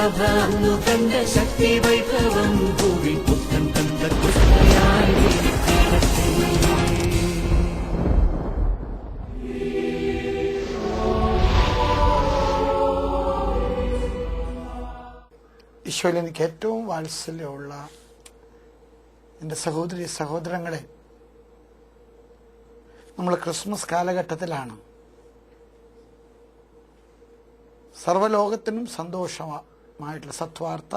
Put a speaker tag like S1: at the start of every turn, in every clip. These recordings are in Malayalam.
S1: സഭ അന്നു കണ്ട ശക്തി വൈഭവം ഭൂവി പുത്രൻ തന്ന ക്രിസ്തുയായി തീരട്ടെ.
S2: ഈശോയിൽ എനിക്ക് ഏറ്റവും വാത്സല്യമുള്ള എൻ്റെ സഹോദരി സഹോദരങ്ങളെ, നമ്മൾ ക്രിസ്മസ് കാലഘട്ടത്തിലാണ്. സർവ്വലോകത്തിനും സന്തോഷമായിട്ടുള്ള സത്വാർത്ത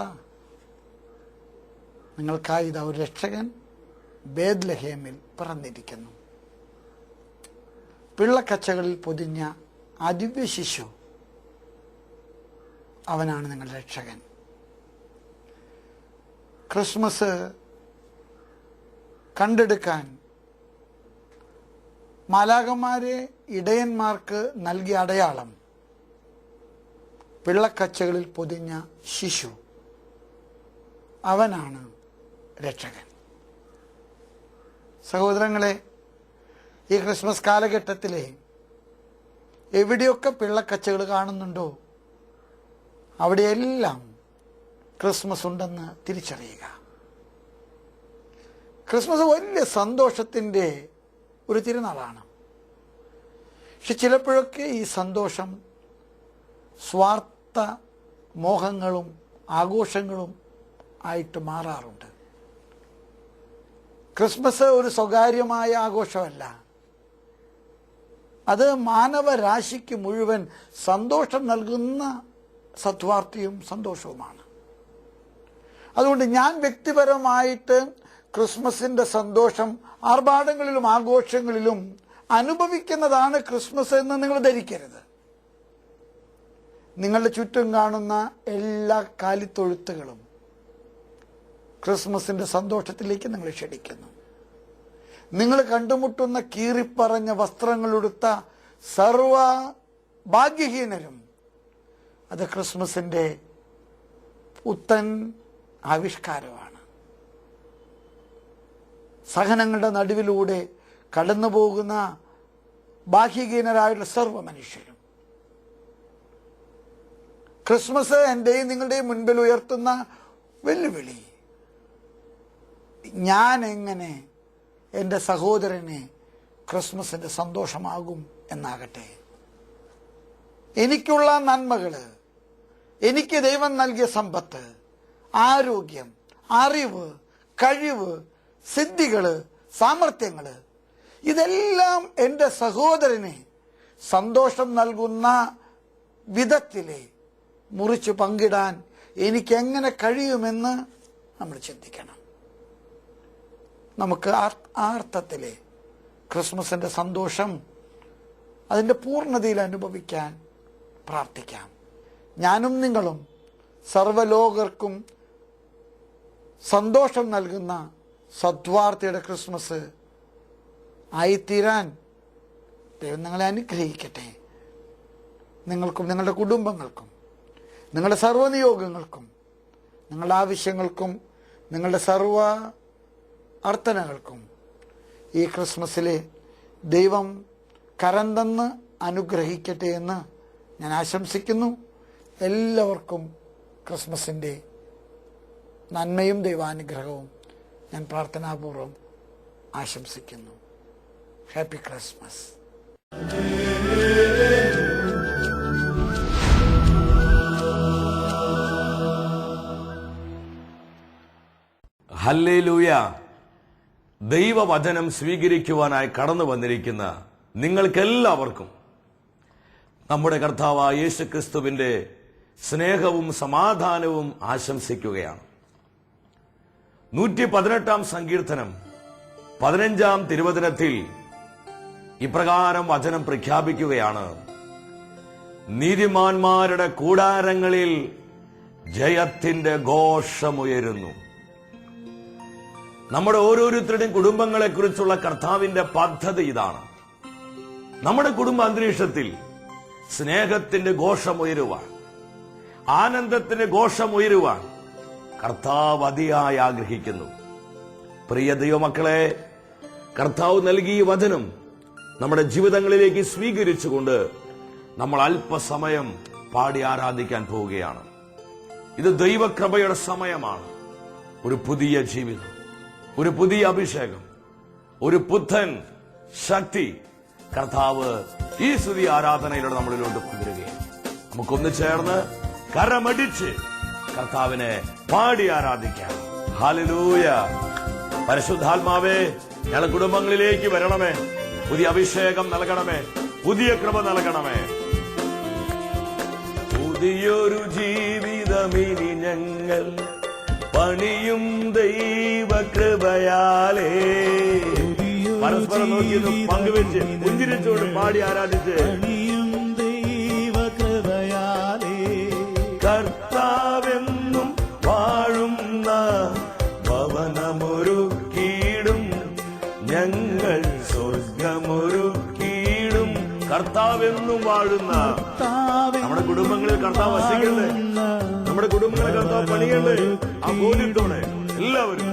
S2: നിങ്ങൾക്കായി ഇതാ ഒരു രക്ഷകൻ ബേത്ലഹേമിൽ പിറന്നിരിക്കുന്നു. പിള്ളക്കച്ചകളിൽ പൊതിഞ്ഞ ആ ദിവ്യ ശിശു, അവനാണ് നിങ്ങളുടെ രക്ഷകൻ. ക്രിസ്മസ് കണ്ടെടുക്കാൻ മാലാഖമാരെ ഇടയന്മാർക്ക് നൽകിയ അടയാളം പിള്ളക്കച്ചകളിൽ പൊതിഞ്ഞ ശിശു, അവനാണ് രക്ഷകൻ. സഹോദരങ്ങളെ, ഈ ക്രിസ്മസ് കാലഘട്ടത്തിലെ എവിടെയൊക്കെ പിള്ളക്കച്ചകൾ കാണുന്നുണ്ടോ അവിടെയെല്ലാം ക്രിസ്മസ് ഉണ്ടെന്ന് തിരിച്ചറിയുക. ക്രിസ്മസ് വലിയ സന്തോഷത്തിൻ്റെ ഒരു തിരുനാളാണ്. പക്ഷെ ചിലപ്പോഴൊക്കെ ഈ സന്തോഷം സ്വാർത്ഥ മോഹങ്ങളും ആഘോഷങ്ങളും ആയിട്ട് മാറാറുണ്ട്. ക്രിസ്മസ് ഒരു സ്വകാര്യമായ ആഘോഷമല്ല, അത് മാനവരാശിക്ക് മുഴുവൻ സന്തോഷം നൽകുന്ന സദ്വാർത്തയും സന്തോഷവുമാണ്. അതുകൊണ്ട് ഞാൻ വ്യക്തിപരമായിട്ട് ക്രിസ്മസിൻ്റെ സന്തോഷം ആർഭാടങ്ങളിലും ആഘോഷങ്ങളിലും അനുഭവിക്കുന്നതാണ് ക്രിസ്മസ് എന്ന് നിങ്ങൾ ധരിക്കരുത്. നിങ്ങളുടെ ചുറ്റും കാണുന്ന എല്ലാ കാലിത്തൊഴുത്തുകളും ക്രിസ്മസിൻ്റെ സന്തോഷത്തിലേക്ക് നിങ്ങളെ ക്ഷണിക്കുന്നു. നിങ്ങൾ കണ്ടുമുട്ടുന്ന കീറിപ്പറഞ്ഞ വസ്ത്രങ്ങളുടുത്ത സർവ ഭാഗ്യഹീനരും അത് ക്രിസ്മസിൻ്റെ പുത്തൻ ആവിഷ്കാരമാണ്. സഹനങ്ങളുടെ നടുവിലൂടെ കടന്നു പോകുന്ന ബാഹ്യഹീനരായുള്ള സർവ്വ മനുഷ്യരും ക്രിസ്മസ് എൻ്റെയും നിങ്ങളുടെയും മുൻപിൽ ഉയർത്തുന്ന വെല്ലുവിളി, ഞാൻ എങ്ങനെ എൻ്റെ സഹോദരനെ ക്രിസ്മസിൻ്റെ സന്തോഷമാകും എന്നാകട്ടെ. എനിക്കുള്ള നന്മകൾ, എനിക്ക് ദൈവം നൽകിയ സമ്പത്ത്, ആരോഗ്യം, അറിവ്, കഴിവ്, സിദ്ധികൾ, സാമർഥ്യങ്ങൾ, ഇതെല്ലാം എൻ്റെ സഹോദരന് സന്തോഷം നൽകുന്ന വിധത്തിലെ മുറിച്ച് പങ്കിടാൻ എനിക്കെങ്ങനെ കഴിയുമെന്ന് നമ്മൾ ചിന്തിക്കണം. നമുക്ക് ആ അർത്ഥത്തിലെ ക്രിസ്മസിൻ്റെ സന്തോഷം അതിൻ്റെ പൂർണ്ണതയിൽ അനുഭവിക്കാൻ പ്രാർത്ഥിക്കാം. ഞാനും നിങ്ങളും സർവ്വലോകർക്കും സന്തോഷം നൽകുന്ന സദ്വാർത്തയുടെ ക്രിസ്മസ് ആയിത്തീരാൻ ദൈവം നിങ്ങളെ അനുഗ്രഹിക്കട്ടെ. നിങ്ങൾക്കും നിങ്ങളുടെ കുടുംബങ്ങൾക്കും നിങ്ങളുടെ സർവ്വനിയോഗങ്ങൾക്കും നിങ്ങളുടെ ആവശ്യങ്ങൾക്കും നിങ്ങളുടെ സർവ്വ അർത്ഥനകൾക്കും ഈ ക്രിസ്മസിലെ ദൈവം കരം തന്ന് അനുഗ്രഹിക്കട്ടെ എന്ന് ഞാൻ ആശംസിക്കുന്നു. എല്ലാവർക്കും ക്രിസ്മസിൻ്റെ നന്മയും ദൈവാനുഗ്രഹവും ഞാൻ പ്രാർത്ഥനാപൂർവം ആശംസിക്കുന്നു. Happy Christmas.
S3: ഹല്ലേലൂയ. ദൈവവചനം സ്വീകരിക്കുവാനായി കടന്നു വന്നിരിക്കുന്ന നിങ്ങൾക്കെല്ലാവർക്കും നമ്മുടെ കർത്താവായ യേശുക്രിസ്തുവിന്റെ സ്നേഹവും സമാധാനവും ആശംസിക്കുകയാണ്. 118-ാം സങ്കീർത്തനം 15-ാം തിരുവചനത്തിൽ ഇപ്രകാരം വചനം പ്രഖ്യാപിക്കുകയാണ്: നീതിമാന്മാരുടെ കൂടാരങ്ങളിൽ ജയത്തിന്റെ ഘോഷമുയരുന്നു. നമ്മുടെ ഓരോരുത്തരുടെയും കുടുംബങ്ങളെ കുറിച്ചുള്ള കർത്താവിന്റെ പദ്ധതി ഇതാണ്. നമ്മുടെ കുടുംബ അന്തരീക്ഷത്തിൽ സ്നേഹത്തിന്റെ ഘോഷമുയരുവാൻ, ആനന്ദത്തിന്റെ ഘോഷമുയരുവാൻ കർത്താവ് അതിയായി ആഗ്രഹിക്കുന്നു. പ്രിയ ദൈവമക്കളെ, കർത്താവ് നൽകിയ വചനം നമ്മുടെ ജീവിതങ്ങളിലേക്ക് സ്വീകരിച്ചുകൊണ്ട് നമ്മൾ അല്പസമയം പാടി ആരാധിക്കാൻ പോവുകയാണ്. ഇത് ദൈവകൃപയുടെ സമയമാണ്. ഒരു പുതിയ ജീവിതം, ഒരു പുതിയ അഭിഷേകം, ഒരു പുത്തൻ ശക്തി കർത്താവ് ഈ സ്തുതി ആരാധനയിലൂടെ നമ്മളിലോട്ട് കൊണ്ടുവരികയാണ്. നമുക്കൊന്ന് ചേർന്ന് കരമടിച്ച് കർത്താവിനെ പാടി ആരാധിക്കാം. ഹല്ലേലൂയ. പരിശുദ്ധാത്മാവേ, ഞങ്ങളുടെ കുടുംബങ്ങളിലേക്ക് വരണമേ. പുതിയ അഭിഷേകം നൽകണമേ, പുതിയ കൃപ നൽകണമേ. പുതിയൊരു ജീവിതമിനി ഞങ്ങൾ പണിയും ദൈവകൃപയാലേ. പരസ്പരം നോക്കിയത് പങ്കുവെച്ച് പുഞ്ചിരിച്ചോട് പാടി ആരാധിച്ച്
S1: ദൈവകൃപയാലേ
S3: കർത്താവെന്നും വാഴുന്ന ഭവനമൊരുക്കിയിടും ഞങ്ങൾ സ്വർഗമൊരുക്കിയിടും. കർത്താവെന്നും വാഴുന്ന നമ്മുടെ കുടുംബങ്ങളിൽ കർത്താവ് വസിക്കണ്ടേ, നമ്മുടെ കുടുംബങ്ങളിൽ കർത്താവ് പണിയണ്ടേ. ആ ബോധ്യത്തോടെ എല്ലാവരും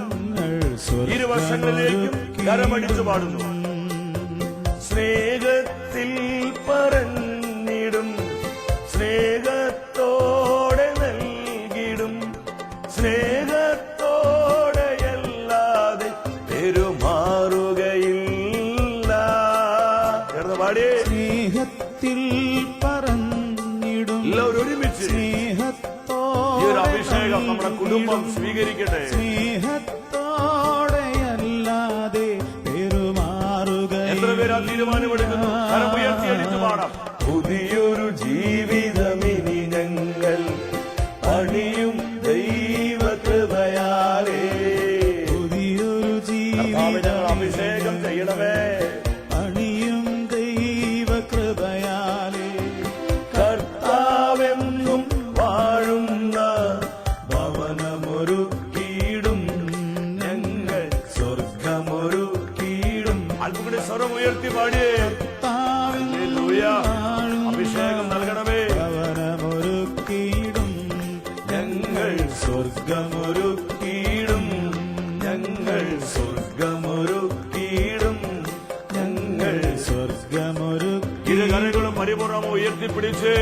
S3: ഇരുവശങ്ങളിലേക്കും കരമടിച്ചു പാടുന്നു. സ്നേഹത്തിൽ പറഞ്ഞിടും, സ്നേഹത്തോടെ നൽകിടും, സ്നേഹത്തോടെയല്ലാതെ പെരുമാറുകയില്ല. പാടി
S1: സ്നേഹത്തിൽ പറഞ്ഞിടും,
S3: എല്ലാവരും ഒരുമിച്ച് ഈ ഒരു അഭിഷേകം നമ്മുടെ കുടുംബം സ്വീകരിക്കട്ടെ.
S1: സ്നേഹത്തോടെയല്ലാതെ പെരുമാറുക.
S3: എത്ര പേര് ആ തീരുമാനമെടുക്കുന്നു? കരം ഉയർത്തിയടിച്ചു പാടാം. പുതിയൊരു ജീവിതമിനി ഞങ്ങൾ പണിയും ദൈവകൃപയാലേ.
S1: പുതിയൊരു
S3: ജീവിതം അഭിഷേകം ചെയ്യണമേ,
S1: പണിയും ദൈവകൃപയാലേ.
S3: കർത്താവെന്നും വാഴുന്ന ഭവനമൊരുക്കിയിടും ഞങ്ങൾ സ്വർഗമൊരുക്കിയിടും. അല്പം കൂടി സ്വരം ഉയർത്തി പാടിയേ. ഹല്ലേലൂയ. അഭിഷേകം നൽകണമേ.
S1: ഭവനമൊരുക്കിയിടും
S3: ഞങ്ങൾ സ്വർഗമൊരുക്കിയിടും, ഞങ്ങൾ സ്വർഗമൊരുക്കിയിടും, ഞങ്ങൾ ഇരു കരങ്ങളും പരിപൂർണ്ണമോ ഉയർത്തിപ്പിടിച്ച്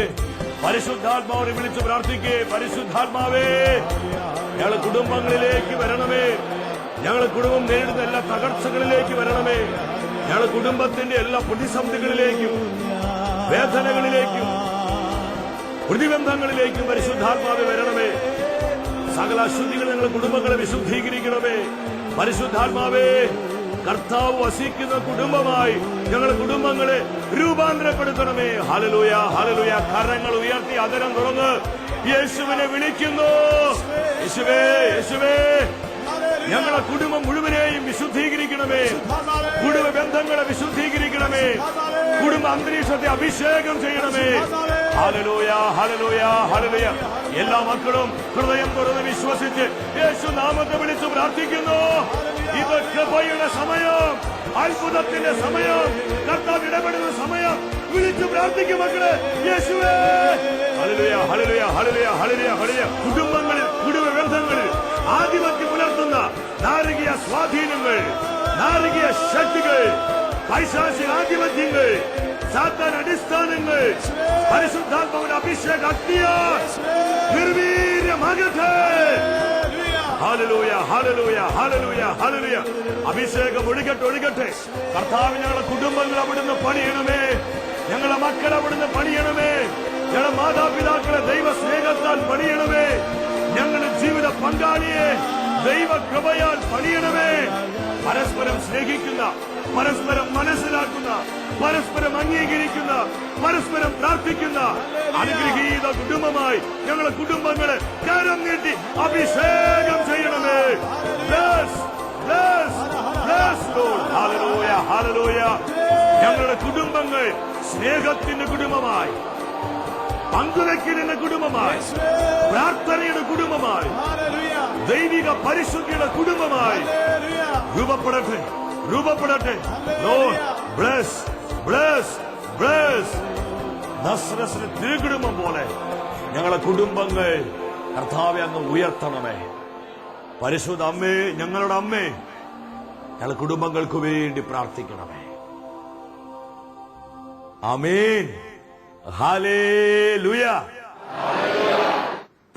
S3: പരിശുദ്ധാത്മാവിനെ വിളിച്ച് പ്രാർത്ഥിക്കേ. പരിശുദ്ധാത്മാവേ, ഞങ്ങളുടെ കുടുംബങ്ങളിലേക്ക് വരണമേ. ഞങ്ങളുടെ കുടുംബം നേരിടുന്ന എല്ലാ തകർച്ചകളിലേക്ക് വരണമേ. ഞങ്ങളുടെ കുടുംബത്തിന്റെ എല്ലാ പ്രതിസന്ധികളിലേക്കും വേദനകളിലേക്കും പ്രതിബന്ധങ്ങളിലേക്കും പരിശുദ്ധാത്മാവേ വരണമേ. സകല അശുദ്ധികൾ ഞങ്ങളുടെ കുടുംബങ്ങളെ വിശുദ്ധീകരിക്കണമേ. പരിശുദ്ധാത്മാവേ, കർത്താവ് വസിക്കുന്ന കുടുംബമായി ഞങ്ങളുടെ കുടുംബങ്ങളെ രൂപാന്തരപ്പെടുത്തണമേ. Hallelujah, hallelujah. കരങ്ങൾ ഉയർത്തി അതരം തുറന്ന് യേശുവിനെ വിളിക്കുന്നു. യേശുവേ, യേശുവേ, ഞങ്ങളുടെ കുടുംബം മുഴുവനെയും വിശുദ്ധീകരിക്കണമേ. കുടുംബ ബന്ധങ്ങളെ വിശുദ്ധീകരിക്കണമേ. കുടുംബ അന്തരീക്ഷത്തെ അഭിഷേകം ചെയ്യണമേ. ഹല്ലേലൂയ, ഹല്ലേലൂയ, ഹല്ലേലൂയ. എല്ലാ മക്കളും ഹൃദയം തുറന്ന് വിശ്വസിച്ച് യേശു നാമത്തെ വിളിച്ച് പ്രാർത്ഥിക്കുന്നു. ഇത് കൃപയുടെ സമയം, അത്ഭുതത്തിന്റെ സമയം, കർത്താവ് ഇടപെടുന്ന സമയം. വിളിച്ചു പ്രാർത്ഥിക്കും മക്കളെ. യേശുവേ, ഹല്ലേലൂയ, ഹല്ലേലൂയ, ഹല്ലേലൂയ, ഹല്ലേലൂയ, ഹല്ലേലൂയ. കുടുംബങ്ങളിൽ, കുടുംബ ബന്ധങ്ങളിൽ ആധിപത്യം പുലർത്തുന്ന നാരകീയ സ്വാധീനങ്ങൾ, നാരകീയ ശക്തികൾ, പൈശാചിക ആധിപത്യങ്ങൾ, സാത്താൻ അടിസ്ഥാനങ്ങൾ പരിശുദ്ധാത്മാവിന്റെ അഭിഷേക അഗ്നിയാൽ നിർവീര്യമാകട്ടെ. ഹല്ലേലൂയ, ഹല്ലേലൂയ, ഹല്ലേലൂയ, ഹല്ലേലൂയ. അഭിഷേകം ഒഴുകട്ടെ, ഒഴുകട്ടെ. കർത്താവ് ഞങ്ങളുടെ കുടുംബങ്ങൾ അവിടുന്ന് പണിയണമേ. ഞങ്ങളുടെ മക്കൾ അവിടുന്ന് പണിയണമേ. ഞങ്ങളുടെ മാതാപിതാക്കളെ ദൈവ സ്നേഹത്താൽ പണിയണമേ. ഞങ്ങളുടെ ജീവിത പങ്കാളിയെ ദൈവ കൃപയാൽ പണിയണമേ. പരസ്പരം സ്നേഹിക്കുന്ന, പരസ്പരം മനസ്സിലാക്കുന്ന, പരസ്പരം അംഗീകരിക്കുന്ന, പരസ്പരം പ്രാർത്ഥിക്കുന്ന അനുഗ്രഹീത കുടുംബമായി ഞങ്ങളുടെ കുടുംബങ്ങളെ കരം നീട്ടി അഭിഷേകം ചെയ്യണമേ. Bless, bless, bless Lord. Hallelujah, hallelujah. ഞങ്ങളുടെ കുടുംബങ്ങൾ സ്നേഹത്തിന്റെ കുടുംബമായി, പങ്കുവെക്കലിന്റെ കുടുംബമായി, പ്രാർത്ഥനയുടെ കുടുംബമായി, ദൈവിക പരിശുദ്ധിയുടെ കുടുംബമായി രൂപപ്പെടട്ടെ, രൂപപ്പെടട്ടെ. Lord, bless, bless, bless. നസ്രസിലെ തിരുകുടുംബം പോലെ ഞങ്ങളുടെ കുടുംബങ്ങൾ കർത്താവെ അങ്ങ് ഉയർത്തണമേ. പരിശുദ്ധ അമ്മേ, ഞങ്ങളുടെ അമ്മേ, ഞങ്ങളുടെ കുടുംബങ്ങൾക്ക് വേണ്ടി പ്രാർത്ഥിക്കണമേ. ആമേൻ. ഹല്ലേലൂയ.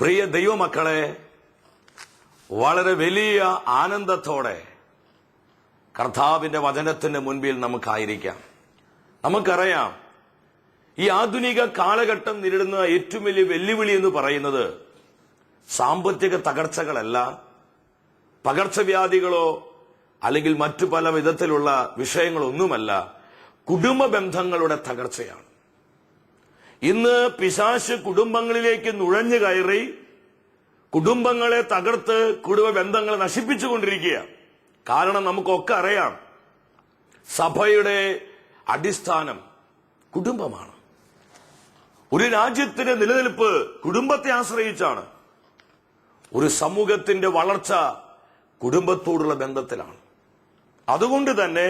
S3: പ്രിയ ദൈവമക്കളെ, വളരെ വലിയ ആനന്ദത്തോടെ കർത്താവിന്റെ വചനത്തിന്റെ മുൻപിൽ നമുക്കായിരിക്കാം. നമുക്കറിയാം, ഈ ആധുനിക കാലഘട്ടം നേരിടുന്ന ഏറ്റവും വലിയ വെല്ലുവിളി എന്ന് പറയുന്നത് സാമ്പത്തിക തകർച്ചകളല്ല, പകർച്ചവ്യാധികളോ അല്ലെങ്കിൽ മറ്റു പല വിധത്തിലുള്ള വിഷയങ്ങളൊന്നുമല്ല, കുടുംബ ബന്ധങ്ങളുടെ തകർച്ചയാണ്. ഇന്ന് പിശാച് കുടുംബങ്ങളിലേക്ക് നുഴഞ്ഞു കയറി കുടുംബങ്ങളെ തകർത്ത് കുടുംബ ബന്ധങ്ങളെ നശിപ്പിച്ചുകൊണ്ടിരിക്കുക. കാരണം നമുക്കൊക്കെ അറിയാം, സഭയുടെ അടിസ്ഥാനം കുടുംബമാണ്. ഒരു രാജ്യത്തിന്റെ നിലനിൽപ്പ് കുടുംബത്തെ ആശ്രയിച്ചാണ്. ഒരു സമൂഹത്തിന്റെ വളർച്ച കുടുംബത്തോടുള്ള ബന്ധത്തിലാണ്. അതുകൊണ്ട് തന്നെ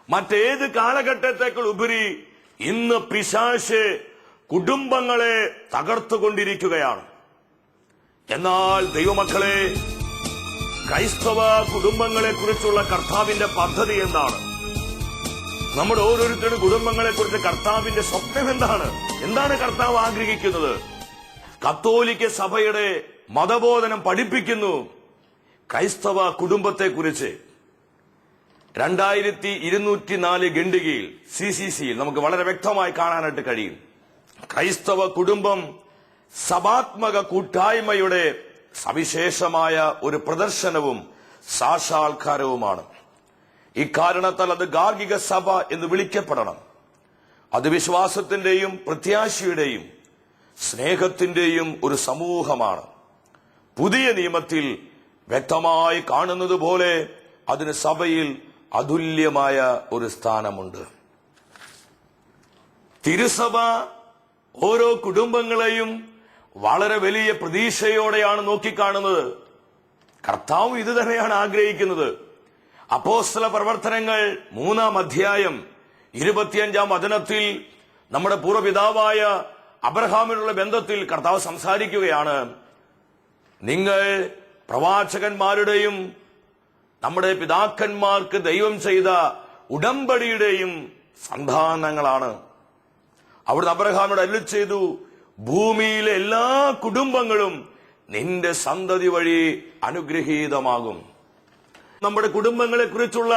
S3: മറ്റേത് കാലഘട്ടത്തേക്കാൾ ഉപരി ഇന്ന് പിശാച് കുടുംബങ്ങളെ തകർത്തുകൊണ്ടിരിക്കുകയാണ്. എന്നാൽ ദൈവമക്കളെ, ക്രൈസ്തവ കുടുംബങ്ങളെ കുറിച്ചുള്ള കർത്താവിന്റെ പദ്ധതി എന്താണ്? നമ്മുടെ ഓരോരുത്തരുടെ കുടുംബങ്ങളെ കുറിച്ച് കർത്താവിന്റെ സ്വപ്നം എന്താണ്? എന്താണ് കർത്താവ് ആഗ്രഹിക്കുന്നത്? കത്തോലിക്ക സഭയുടെ മതബോധനം പഠിപ്പിക്കുന്നു ക്രൈസ്തവ കുടുംബത്തെക്കുറിച്ച്. 2204 ഖണ്ഡികയിൽ CCCയിൽ നമുക്ക് വളരെ വ്യക്തമായി കാണാനായിട്ട് കഴിയും. ക്രൈസ്തവ കുടുംബം സഭാത്മക കൂട്ടായ്മയുടെ സവിശേഷമായ ഒരു പ്രദർശനവും സാക്ഷാത്കാരവുമാണ്. ഇക്കാരണത്താൽ അത് ഗാർഹിക സഭ എന്ന് വിളിക്കപ്പെടണം. അത് വിശ്വാസത്തിന്റെയും പ്രത്യാശയുടെയും സ്നേഹത്തിന്റെയും ഒരു സമൂഹമാണ്. പുതിയ നിയമത്തിൽ വ്യക്തമായി കാണുന്നത് പോലെ അതിന് സഭയിൽ അതുല്യമായ ഒരു സ്ഥാനമുണ്ട്. തിരുസഭ ഓരോ കുടുംബങ്ങളെയും വളരെ വലിയ പ്രതീക്ഷയോടെയാണ് നോക്കിക്കാണുന്നത്. കർത്താവ് ഇത് തന്നെയാണ് ആഗ്രഹിക്കുന്നത്. അപ്പോസ്തല പ്രവർത്തനങ്ങൾ 3-ാം അധ്യായം 25-ാം വചനത്തിൽ നമ്മുടെ പൂർവ്വപിതാവായ അബ്രഹാമിനുള്ള ബന്ധത്തിൽ കർത്താവ് സംസാരിക്കുകയാണ്. നിങ്ങൾ പ്രവാചകന്മാരുടെയും നമ്മുടെ പിതാക്കന്മാർക്ക് ദൈവം ചെയ്ത ഉടമ്പടിയുടെയും സന്താനങ്ങളാണ്. അവിടുന്ന് അബ്രഹാമിനോട് അരുളി ചെയ്തു, ഭൂമിയിലെ എല്ലാ കുടുംബങ്ങളും നിന്റെ സന്തതി വഴി അനുഗ്രഹീതമാകും. നമ്മുടെ കുടുംബങ്ങളെ കുറിച്ചുള്ള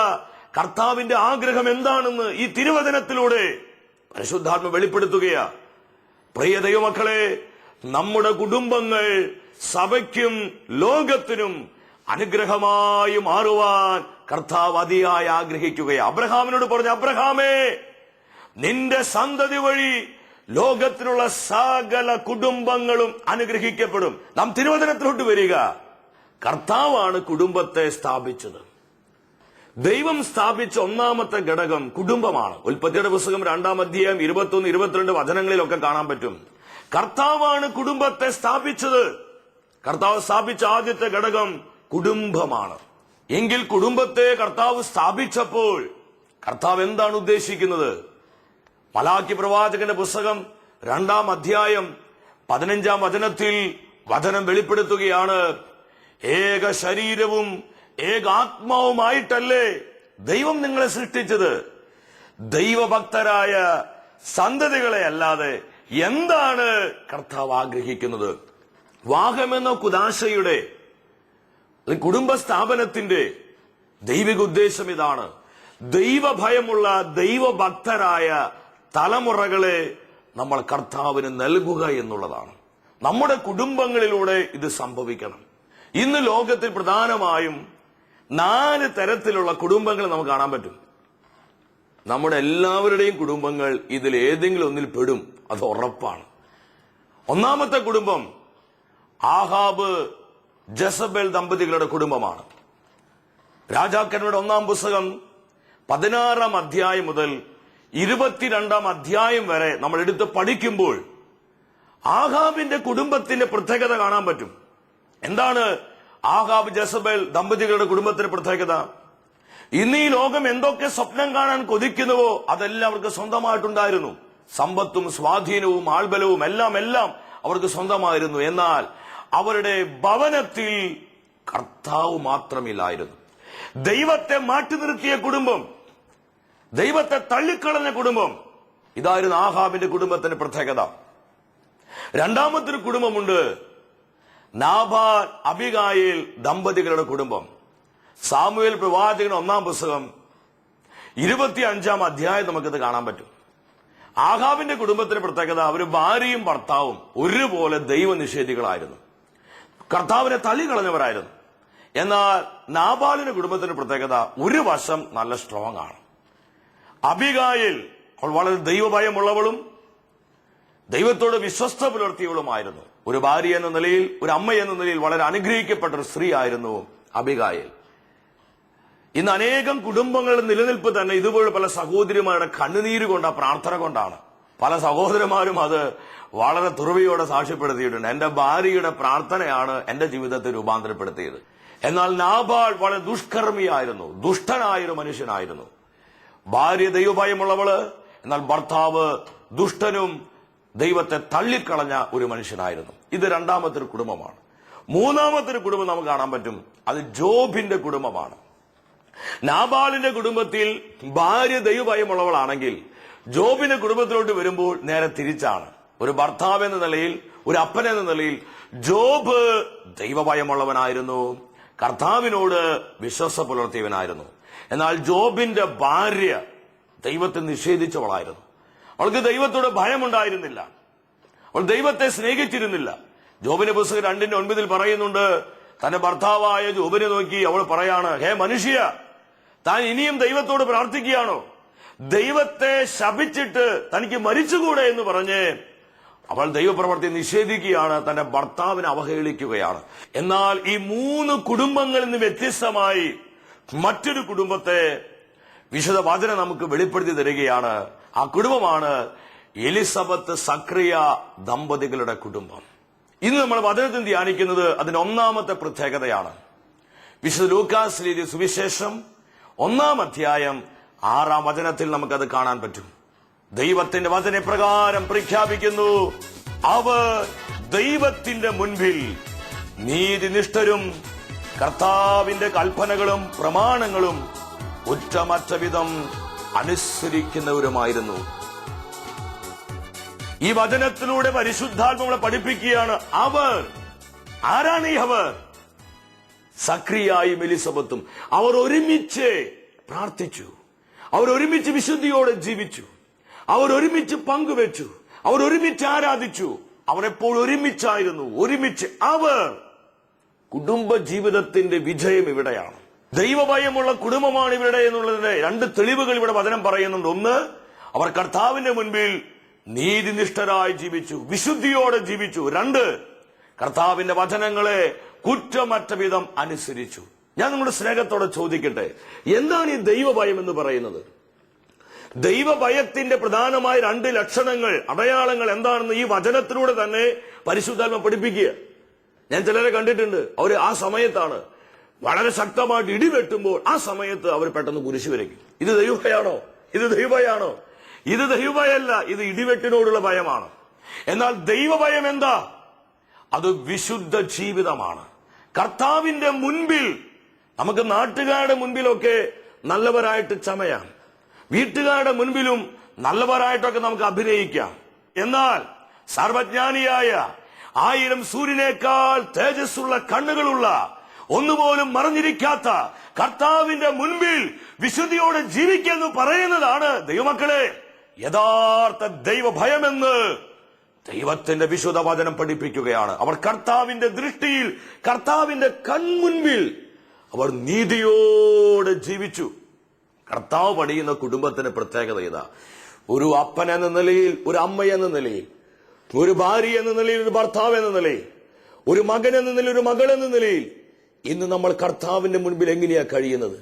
S3: കർത്താവിന്റെ ആഗ്രഹം എന്താണെന്ന് ഈ തിരുവചനത്തിലൂടെ പരിശുദ്ധാത്മ വെളിപ്പെടുത്തുകയാ. പ്രിയ ദൈവമക്കളെ, നമ്മുടെ കുടുംബങ്ങൾ സഭയ്ക്കും ലോകത്തിനും അനുഗ്രഹമായി മാറുവാൻ കർത്താവ് അതിയായി ആഗ്രഹിക്കുകയാണ്. അബ്രഹാമിനോട് പറഞ്ഞു, അബ്രഹാമേ, നിന്റെ സന്തതി വഴി ലോകത്തിലുള്ള സകല കുടുംബങ്ങളും അനുഗ്രഹിക്കപ്പെടും. നാം തിരുവചനത്തിലോട്ട് വരിക. കർത്താവാണ് കുടുംബത്തെ സ്ഥാപിച്ചത്. ദൈവം സ്ഥാപിച്ച ഒന്നാമത്തെ ഘടകം കുടുംബമാണ്. ഉൽപ്പത്തിയുടെ പുസ്തകം 2-ാം അധ്യായം 21-22 വചനങ്ങളിലൊക്കെ കാണാൻ പറ്റും. കർത്താവാണ് കുടുംബത്തെ സ്ഥാപിച്ചത്. കർത്താവ് സ്ഥാപിച്ച ആദ്യത്തെ ഘടകം കുടുംബമാണ്. എങ്കിൽ കുടുംബത്തെ കർത്താവ് സ്ഥാപിച്ചപ്പോൾ കർത്താവ് എന്താണ് ഉദ്ദേശിക്കുന്നത്? മലാക്കി പ്രവാചകന്റെ പുസ്തകം 2-ാം അധ്യായം 15-ാം വചനത്തിൽ വചനം വെളിപ്പെടുത്തുകയാണ്. ഏക ശരീരവും ഏകാത്മാവുമായിട്ടല്ലേ ദൈവം നിങ്ങളെ സൃഷ്ടിച്ചത്? ദൈവഭക്തരായ സന്തതികളെ അല്ലാതെ എന്താണ് കർത്താവ് ആഗ്രഹിക്കുന്നത്? വാഹമെന്ന കുദാശയുടെ കുടുംബ സ്ഥാപനത്തിന്റെ ദൈവിക ഉദ്ദേശം ഇതാണ്. ദൈവഭയമുള്ള ദൈവഭക്തരായ തലമുറകളെ നമ്മൾ കർത്താവിന് നൽകുക എന്നുള്ളതാണ്. നമ്മുടെ കുടുംബങ്ങളിലൂടെ ഇത് സംഭവിക്കണം. ഇന്ന് ലോകത്തിൽ പ്രധാനമായും 4 തരത്തിലുള്ള കുടുംബങ്ങൾ നമുക്ക് കാണാൻ പറ്റും. നമ്മുടെ എല്ലാവരുടെയും കുടുംബങ്ങൾ ഇതിൽ ഏതെങ്കിലും ഒന്നിൽ പെടും, അത് ഉറപ്പാണ്. ഒന്നാമത്തെ കുടുംബം ആഹാബ് ജസബേൽ ദമ്പതികളുടെ കുടുംബമാണ്. രാജാക്കന്മാരുടെ 1-ാം പുസ്തകം 16-ാം അധ്യായം മുതൽ 22-ാം അധ്യായം വരെ നമ്മൾ എടുത്ത് പഠിക്കുമ്പോൾ ആഹാബിന്റെ കുടുംബത്തിന്റെ പ്രത്യേകത കാണാൻ പറ്റും. എന്താണ് ആഹാബ് ജസബേൽ ദമ്പതികളുടെ കുടുംബത്തിന്റെ പ്രത്യേകത? ഇന്ന് ഈ ലോകം എന്തൊക്കെ സ്വപ്നം കാണാൻ കൊതിക്കുന്നുവോ അതെല്ലാം അവർക്ക് സ്വന്തമായിട്ടുണ്ടായിരുന്നു. സമ്പത്തും സ്വാധീനവും ആൾബലവും എല്ലാം അവർക്ക് സ്വന്തമായിരുന്നു. എന്നാൽ അവരുടെ ഭവനത്തിൽ കർത്താവ് മാത്രമില്ലായിരുന്നു. ദൈവത്തെ മാറ്റി നിർത്തിയ കുടുംബം, ദൈവത്തെ തള്ളിക്കളഞ്ഞ കുടുംബം, ഇതായിരുന്നു ആഹാബിന്റെ കുടുംബത്തിന്റെ പ്രത്യേകത. രണ്ടാമത്തെ കുടുംബമുണ്ട്. നാബാൽ അബിഗായിൽ ദമ്പതികളുടെ കുടുംബം. സാമുവേൽ പ്രവാചകൻ 1-ാം പുസ്തകം 25-ാം അധ്യായം നമുക്കിത് കാണാൻ പറ്റും. ആഹാബിന്റെ കുടുംബത്തിന്റെ പ്രത്യേകത, അവർ ഭാര്യയും ഭർത്താവും ഒരുപോലെ ദൈവനിഷേധികളായിരുന്നു, കർത്താവിനെ തള്ളിക്കളഞ്ഞവരായിരുന്നു. എന്നാൽ നാബാലിന്റെ കുടുംബത്തിന്റെ പ്രത്യേകത, ഒരു വശം നല്ല സ്ട്രോങ് ആണ്. അബിഗായിൽ അവൾ വളരെ ദൈവഭയമുള്ളവളും ദൈവത്തോട് വിശ്വസ്ത പുലർത്തിയവളുമായിരുന്നു. ഒരു ഭാര്യ എന്ന നിലയിൽ, ഒരു അമ്മ എന്ന നിലയിൽ വളരെ അനുഗ്രഹിക്കപ്പെട്ട ഒരു സ്ത്രീ ആയിരുന്നു അബിഗായിൽ. ഇന്ന് അനേകം കുടുംബങ്ങളുടെ നിലനിൽപ്പ് തന്നെ ഇതുപോലെ പല സഹോദരിമാരുടെ കണ്ണുനീര് കൊണ്ട പ്രാർത്ഥന കൊണ്ടാണ്. പല സഹോദരന്മാരും അത് വളരെ തുറവിയോടെ സാക്ഷ്യപ്പെടുത്തിയിട്ടുണ്ട്. എന്റെ ഭാര്യയുടെ പ്രാർത്ഥനയാണ് എന്റെ ജീവിതത്തെ രൂപാന്തരപ്പെടുത്തിയത്. എന്നാൽ നാബാൽ വളരെ ദുഷ്കർമ്മിയായിരുന്നു, ദുഷ്ടനായൊരു മനുഷ്യനായിരുന്നു. ഭാര്യ ദൈവഭയമുള്ളവള്, എന്നാൽ ഭർത്താവ് ദുഷ്ടനും ദൈവത്തെ തള്ളിക്കളഞ്ഞ ഒരു മനുഷ്യനായിരുന്നു. ഇത് രണ്ടാമത്തെ ഒരു കുടുംബമാണ്. മൂന്നാമത്തെ ഒരു കുടുംബം നമുക്ക് കാണാൻ പറ്റും, അത് ജോബിന്റെ കുടുംബമാണ്. നാബാലിന്റെ കുടുംബത്തിൽ ഭാര്യ ദൈവഭയമുള്ളവളാണെങ്കിൽ ജോബിന്റെ കുടുംബത്തിലോട്ട് വരുമ്പോൾ നേരെ തിരിച്ചാണ്. ഒരു ഭർത്താവ് എന്ന നിലയിൽ, ഒരു അപ്പൻ എന്ന നിലയിൽ ജോബ് ദൈവഭയമുള്ളവനായിരുന്നു, കർത്താവിനോട് വിശ്വാസം പുലർത്തിയവനായിരുന്നു. എന്നാൽ ജോബിന്റെ ഭാര്യ ദൈവത്തെ നിഷേധിച്ചവളായിരുന്നു. അവൾക്ക് ദൈവത്തോട് ഭയമുണ്ടായിരുന്നില്ല, അവൾ ദൈവത്തെ സ്നേഹിച്ചിരുന്നില്ല. ജോബിന്റെ പുസ്തകം 2:9 പറയുന്നുണ്ട്, തന്റെ ഭർത്താവായ ജോബിനെ നോക്കി അവൾ പറയാണ്, ഹേ മനുഷ്യ, താൻ ഇനിയും ദൈവത്തോട് പ്രാർത്ഥിക്കുകയാണോ? ദൈവത്തെ ശപിച്ചിട്ട് തനിക്ക് മരിച്ചുകൂടെ എന്ന് പറഞ്ഞ് അവൾ ദൈവപ്രവൃത്തി നിഷേധിക്കുകയാണ്, തന്റെ ഭർത്താവിനെ അവഹേളിക്കുകയാണ്. എന്നാൽ ഈ 3 കുടുംബങ്ങളിൽ നിന്ന് വ്യത്യസ്തമായി മറ്റൊരു കുടുംബത്തെ വിശുദ്ധ വചനം നമുക്ക് വെളിപ്പെടുത്തി തരികയാണ്. ആ കുടുംബമാണ് എലിസബത്ത് സക്രിയ ദമ്പതികളുടെ കുടുംബം. ഇന്ന് നമ്മൾ വചനത്തിൽ ധ്യാനിക്കുന്നത് അതിന്റെ 1-ാമത്തെ പ്രത്യേകതയാണ്. വിശുദ്ധ ലൂക്കാസ് എഴുതിയ സുവിശേഷം 1-ാം അധ്യായം 6-ാം വചനത്തിൽ നമുക്കത് കാണാൻ പറ്റും. ദൈവത്തിന്റെ വചനപ്രകാരം പ്രഖ്യാപിക്കുന്നു, അവർ ദൈവത്തിന്റെ മുൻപിൽ നീതിനിഷ്ഠരും കർത്താവിന്റെ കൽപ്പനകളും പ്രമാണങ്ങളും കുറ്റമറ്റ വിധം അനുസരിക്കുന്നവരുമായിരുന്നു. ഈ വചനത്തിലൂടെ പരിശുദ്ധാത്മാവെ പഠിപ്പിക്കുകയാണ്, അവർ ആരാണ്? ഈ അവർ സക്രിയായും എലിസബത്തും അവർ ഒരുമിച്ച് പ്രാർത്ഥിച്ചു, അവർ ഒരുമിച്ച് വിശുദ്ധിയോടെ ജീവിച്ചു, അവർ ഒരുമിച്ച് പങ്കുവെച്ചു, അവർ ഒരുമിച്ച് ആരാധിച്ചു, അവർ എപ്പോൾ ഒരുമിച്ചായിരുന്നു. ഒരുമിച്ച് അവർ കുടുംബ ജീവിതത്തിന്റെ വിജയം ഇവിടെയാണ്. ദൈവഭയമുള്ള കുടുംബമാണ് ഇവിടെ എന്നുള്ളതിന്റെ 2 തെളിവുകൾ ഇവിടെ വചനം പറയുന്നുണ്ട്. ഒന്ന്, അവർ കർത്താവിന്റെ മുൻപിൽ നീതിനിഷ്ഠരായി ജീവിച്ചു, വിശുദ്ധിയോടെ ജീവിച്ചു. 2, കർത്താവിന്റെ വചനങ്ങളെ കുറ്റമറ്റ വിധം അനുസരിച്ചു. ഞാൻ നിങ്ങളുടെ സ്നേഹത്തോടെ ചോദിക്കട്ടെ, എന്താണ് ഈ ദൈവഭയം എന്ന് പറയുന്നത്? ദൈവഭയത്തിന്റെ പ്രധാനമായ 2 ലക്ഷണങ്ങൾ, അടയാളങ്ങൾ എന്താണെന്ന് ഈ വചനത്തിലൂടെ തന്നെ പരിശുദ്ധാത്മ പഠിപ്പിക്കുക. ഞാൻ ചിലരെ കണ്ടിട്ടുണ്ട്, അവർ ആ സമയത്താണ് വളരെ ശക്തമായിട്ട് ഇടിവെട്ടുമ്പോൾ ആ സമയത്ത് അവർ പെട്ടെന്ന് കുരിശ് വരയ്ക്കും. ഇത് ദൈവഭയാണോ? ഇത് ദൈവഭയാണോ? ഇത് ദൈവഭയമല്ല, ഇത് ഇടിവെട്ടിനോടുള്ള ഭയമാണ്. എന്നാൽ ദൈവഭയം എന്താ? അത് വിശുദ്ധ ജീവിതമാണ്. കർത്താവിന്റെ മുൻപിൽ, നമുക്ക് നാട്ടുകാരുടെ മുൻപിലൊക്കെ നല്ലവരായിട്ട് ചമയാം, വീട്ടുകാരുടെ മുൻപിലും നല്ലവരായിട്ടൊക്കെ നമുക്ക് അഭിനയിക്കാം. എന്നാൽ സർവജ്ഞാനിയായ 1000 സൂര്യനേക്കാൾ തേജസ്സുള്ള കണ്ണുകളുള്ള, ഒന്നുപോലും മറഞ്ഞിരിക്കാത്ത കർത്താവിന്റെ മുൻപിൽ വിശുദ്ധിയോടെ ജീവിക്കുന്നു പറയുന്നതാണ് ദൈവമക്കളെ യഥാർത്ഥ ദൈവഭയമെന്ന് ദൈവത്തിന്റെ വിശുദ്ധ വചനം പഠിപ്പിക്കുകയാണ്. അവർ കർത്താവിന്റെ ദൃഷ്ടിയിൽ, കർത്താവിന്റെ കൺമുൻപിൽ അവർ നീതിയോടെ ജീവിച്ചു. കർത്താവ് പണിയുന്ന കുടുംബത്തിന്റെ പ്രത്യേകത ഇതാ. ഒരു അപ്പൻ എന്ന നിലയിൽ, ഒരു അമ്മ എന്ന നിലയിൽ, ഒരു ഭാര്യ എന്ന നിലയിൽ, ഒരു ഭർത്താവ് എന്ന നിലയിൽ, ഒരു മകൻ എന്ന നിലയിൽ, ഒരു മകൾ എന്ന നിലയിൽ ഇന്ന് നമ്മൾ കർത്താവിന്റെ മുൻപിൽ എങ്ങനെയാ കഴിയുന്നത്?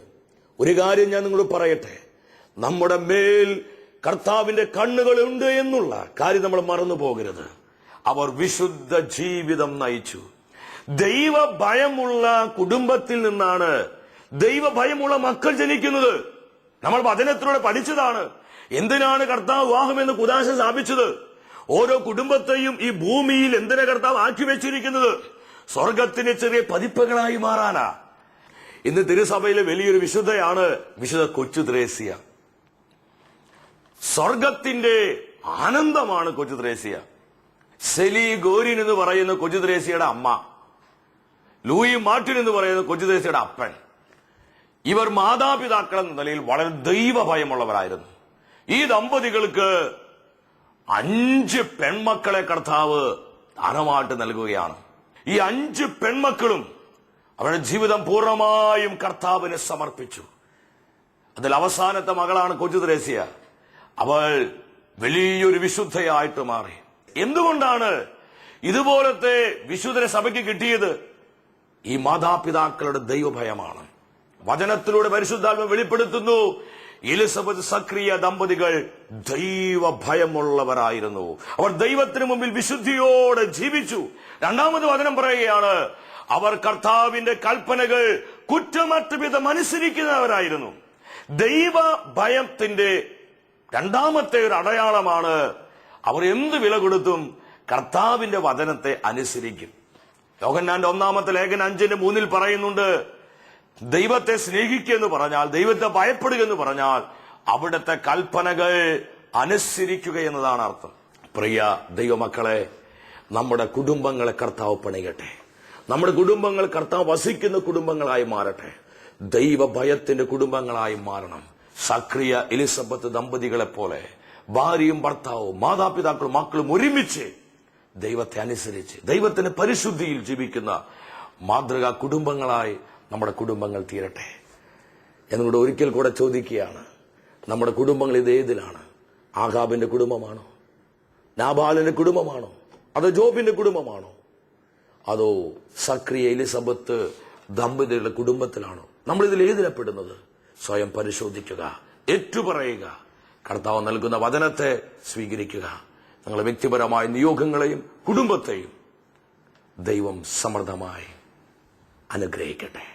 S3: ഒരു കാര്യം ഞാൻ നിങ്ങളോട് പറയട്ടെ, നമ്മുടെ മേൽ കർത്താവിന്റെ കണ്ണുകളുണ്ട് എന്നുള്ള കാര്യം നമ്മൾ മറന്നു പോകരുത്. അവർ വിശുദ്ധ ജീവിതം നയിച്ചു. ദൈവഭയമുള്ള കുടുംബത്തിൽ നിന്നാണ് ദൈവഭയമുള്ള മക്കൾ ജനിക്കുന്നത്. നമ്മൾ വചനത്തിലൂടെ പഠിച്ചതാണ്. എന്തിനാണ് കർത്താവ് വിവാഹമെന്ന് കുദാശ സ്ഥാപിച്ചത്? ഓരോ കുടുംബത്തെയും ഈ ഭൂമിയിൽ എന്തിനാ കർത്താവ് ആക്കി വെച്ചിരിക്കുന്നത്? സ്വർഗത്തിന് ചെറിയ പതിപ്പുകളായി മാറാനാ. ഇന്ന് തിരുസഭയിലെ വലിയൊരു വിശുദ്ധയാണ് വിശുദ്ധ കൊച്ചു ത്രേസ്യ. സ്വർഗത്തിന്റെ ആനന്ദമാണ് കൊച്ചു ത്രേസ്യ. സെലി ഗോരിൻ എന്ന് പറയുന്ന കൊച്ചു ത്രേസ്യയുടെ അമ്മ. ലൂയി മാർട്ടിൻ എന്ന് പറയുന്ന കൊച്ചുദേശിയുടെ അപ്പൻ. ഇവർ മാതാപിതാക്കൾ എന്ന നിലയിൽ വളരെ ദൈവഭയമുള്ളവരായിരുന്നു. ഈ ദമ്പതികൾക്ക് 5 പെൺമക്കളെ കർത്താവ് ദാനമായിട്ട് നൽകുകയാണ്. ഈ 5 പെൺമക്കളും അവരുടെ ജീവിതം പൂർണ്ണമായും കർത്താവിന് സമർപ്പിച്ചു. അതിൽ അവസാനത്തെ മകളാണ് കൊച്ചു ത്രേസ്യ. അവൾ വലിയൊരു വിശുദ്ധയായിട്ട് മാറി. എന്തുകൊണ്ടാണ് ഇതുപോലത്തെ വിശുദ്ധരെ സഭയ്ക്ക് കിട്ടിയത്? ഈ മാതാപിതാക്കളുടെ ദൈവഭയമാണ്. വചനത്തിലൂടെ പരിശുദ്ധാത്മ വെളിപ്പെടുത്തുന്നു, എലിസബത്ത് സക്രിയ ദമ്പതികൾ ദൈവഭയമുള്ളവരായിരുന്നു. അവർ ദൈവത്തിന് മുമ്പിൽ വിശുദ്ധിയോടെ ജീവിച്ചു. രണ്ടാമത് വചനം പറയുകയാണ്, അവർ കർത്താവിന്റെ കൽപ്പനകൾ കുറ്റമറ്റ വിധം അനുസരിക്കുന്നവരായിരുന്നു. ദൈവഭയത്തിന്റെ രണ്ടാമത്തെ ഒരു അടയാളമാണ് അവർ എന്ത് വില കൊടുത്തും കർത്താവിന്റെ വചനത്തെ അനുസരിക്കും. യോഹന്നാന്റെ 1-ാമത്തെ ലേഖനം 5:3 പറയുന്നുണ്ട്, ദൈവത്തെ സ്നേഹിക്കുക എന്ന് പറഞ്ഞാൽ, ദൈവത്തെ ഭയപ്പെടുക എന്ന് പറഞ്ഞാൽ അവിടുത്തെ കൽപ്പനകൾ അനുസരിക്കുക എന്നതാണ് അർത്ഥം. പ്രിയ ദൈവമക്കളെ, നമ്മുടെ കുടുംബങ്ങളെ കർത്താവ് പണിയട്ടെ. നമ്മുടെ കുടുംബങ്ങൾ കർത്താവ് വസിക്കുന്ന കുടുംബങ്ങളായി മാറട്ടെ. ദൈവഭയത്തിന്റെ കുടുംബങ്ങളായി മാറണം. സക്രിയ എലിസബത്ത് ദമ്പതികളെ പോലെ ഭാര്യയും ഭർത്താവും മാതാപിതാക്കളും മക്കളും ഒരുമിച്ച് ദൈവത്തെ അനുസരിച്ച് ദൈവത്തിന്റെ പരിശുദ്ധിയിൽ ജീവിക്കുന്ന മാതൃകാ കുടുംബങ്ങളായി നമ്മുടെ കുടുംബങ്ങൾ തീരട്ടെ എന്നോട് ഒരിക്കൽ കൂടെ ചോദിക്കുകയാണ്, നമ്മുടെ കുടുംബങ്ങൾ ഇത് ഏതിലാണ്? ആഹാബിന്റെ കുടുംബമാണോ? നാബാലിന്റെ കുടുംബമാണോ? അതോ ജോബിന്റെ കുടുംബമാണോ? അതോ സക്രിയ എലിസബത്ത് ദമ്പതികളുടെ കുടുംബത്തിലാണോ? നമ്മൾ ഇതിൽ ഏതിലപ്പെടുന്നത്? സ്വയം പരിശോധിക്കുക, ഏറ്റുപറയുക, കർത്താവ് നൽകുന്ന വചനത്തെ സ്വീകരിക്കുക. നിങ്ങളുടെ വ്യക്തിപരമായ നിയോഗങ്ങളെയും കുടുംബത്തെയും ദൈവം സമൃദ്ധമായി അനുഗ്രഹിക്കട്ടെ.